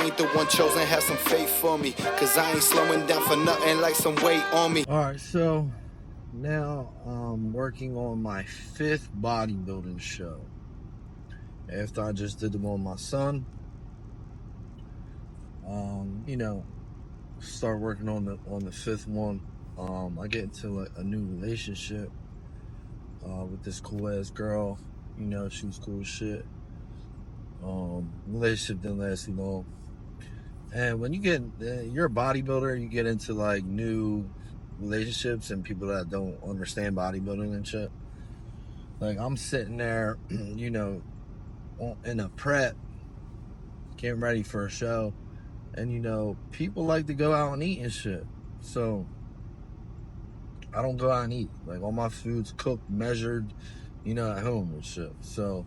ain't the one chosen, have some faith for me. Cause I ain't slowing down for nothing like some weight on me. Alright, so now I'm working on my 5th bodybuilding show. After I just did the one with my son, start working on the 5th one. I get into a new relationship with this cool ass girl. She was cool as shit. Relationship didn't last too long. And when you're a bodybuilder, you get into like new relationships and people that don't understand bodybuilding and shit. Like I'm sitting there, in a prep, getting ready for a show, and people like to go out and eat and shit. So I don't go out and eat. Like all my food's cooked, measured, at home and shit. So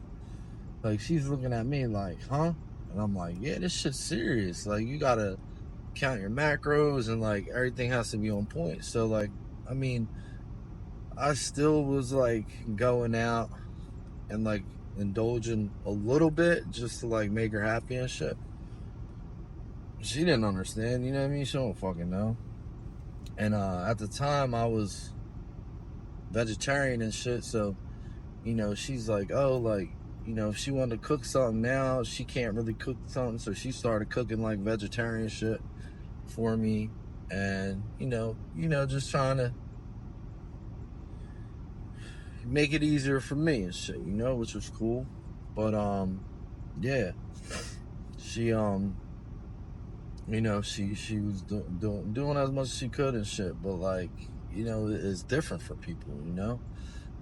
like she's looking at me like, huh? And I'm like, yeah, this shit's serious. Like you gotta count your macros and like everything has to be on point. So like, I still was like going out and like indulging a little bit just to like make her happy and shit. She didn't understand, you know what I mean? She don't fucking know. And at the time I was vegetarian and shit, so she's like, oh, like, if she wanted to cook something now, she can't really cook something, so she started cooking like vegetarian shit for me, and just trying to make it easier for me and shit, which was cool. But yeah, she she was doing as much as she could and shit, but like, it's different for people,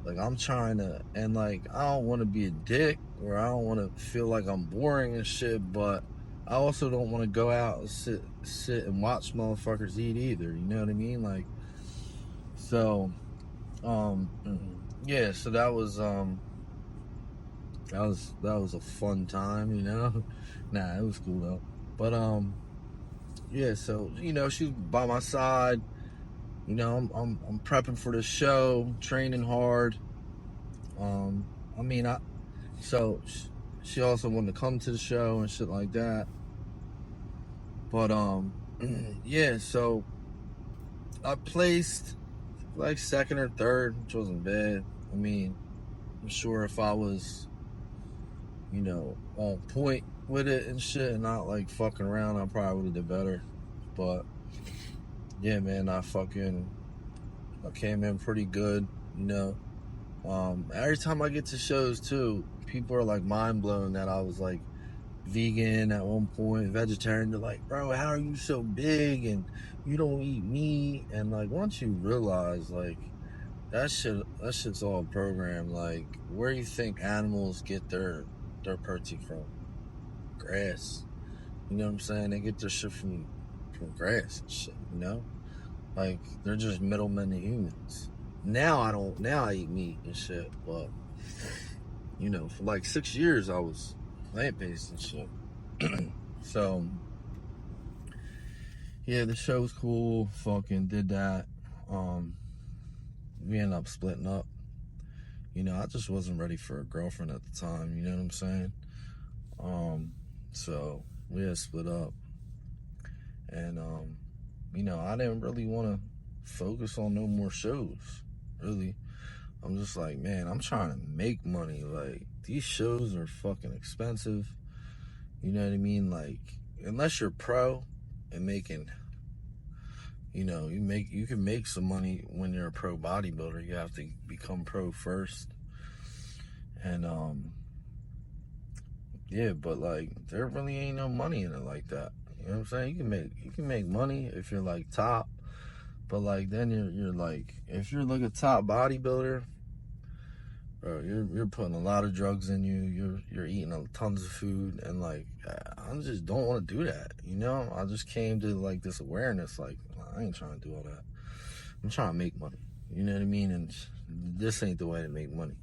like I'm trying to, and like I don't want to be a dick, or I don't want to feel like I'm boring and shit, but I also don't want to go out and sit and watch motherfuckers eat either, you know what I mean? Like, so yeah, so that was a fun time, Nah, it was cool though. But yeah, so she's by my side, I'm prepping for the show, training hard. So she also wanted to come to the show and shit like that. But yeah, so I placed like 2nd or 3rd, which wasn't bad. I'm sure if I was, on point with it and shit and not like fucking around, I probably would have did better. But yeah, man, I came in pretty good, Every time I get to shows too, people are like mind blown that I was like vegan at one point, vegetarian. They're like, bro, how are you so big and you don't eat meat? And like once you realize like that shit's all programmed. Like, where do you think animals get their protein from? Grass. You know what I'm saying? They get their shit from grass and shit, Like, they're just middlemen to humans. Now I eat meat and shit, but for like 6 years I was plant-based and shit. So yeah, the show's cool. Fucking did that. We ended up splitting up. I just wasn't ready for a girlfriend at the time, you know what I'm saying? So we had split up. And I didn't really want to focus on no more shows, really. I'm just like, man, I'm trying to make money. Like, these shows are fucking expensive. You know what I mean? Like, unless you're pro and making, you can make some money when you're a pro bodybuilder. You have to become pro first. And yeah, but like there really ain't no money in it like that. You know what I'm saying? You can make money if you're like top, but like then you're like, if you're like a top bodybuilder, bro, you're putting a lot of drugs in you. You're eating tons of food, and like I just don't want to do that. I just came to like this awareness, like I ain't trying to do all that. I'm trying to make money. You know what I mean? And this ain't the way to make money.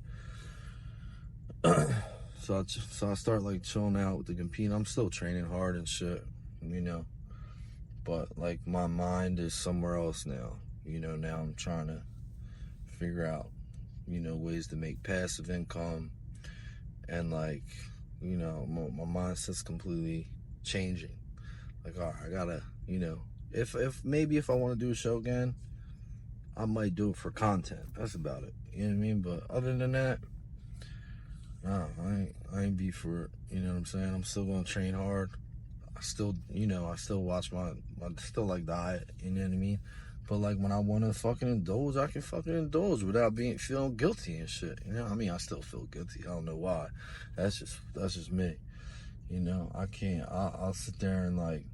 So I start like chilling out with the compete. I'm still training hard and shit, but like my mind is somewhere else now. Now I'm trying to figure out, ways to make passive income, and like, my mindset's completely changing. Like, all right, I gotta, if maybe if I want to do a show again, I might do it for content. That's about it. You know what I mean? But other than that, nah, I ain't be for it. You know what I'm saying? I'm still gonna train hard. I still, I still watch I still like diet. You know what I mean? But like when I want to fucking indulge, I can fucking indulge without feeling guilty and shit. You know what I mean? I still feel guilty. I don't know why. That's just me. I can't. I'll sit there and like,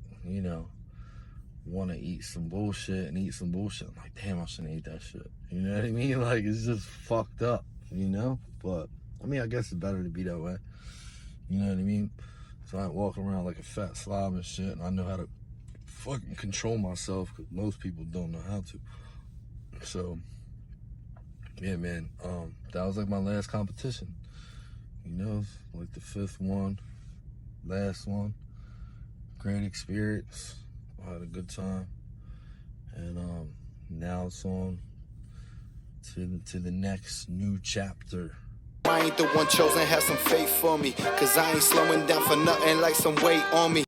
want to eat some bullshit and eat some bullshit. I'm like, damn, I shouldn't eat that shit. You know what I mean? Like, it's just fucked up, But, I mean, I guess it's better to be that way. You know what I mean? So I ain't walking around like a fat slob and shit, and I know how to fucking control myself, because most people don't know how to. So, yeah, man, that was like my last competition. Like the 5th one, last one. Great experience. I had a good time, and now it's on to the next new chapter. I ain't the one chosen, have some faith for me, cause I ain't slowing down for nothing like some weight on me.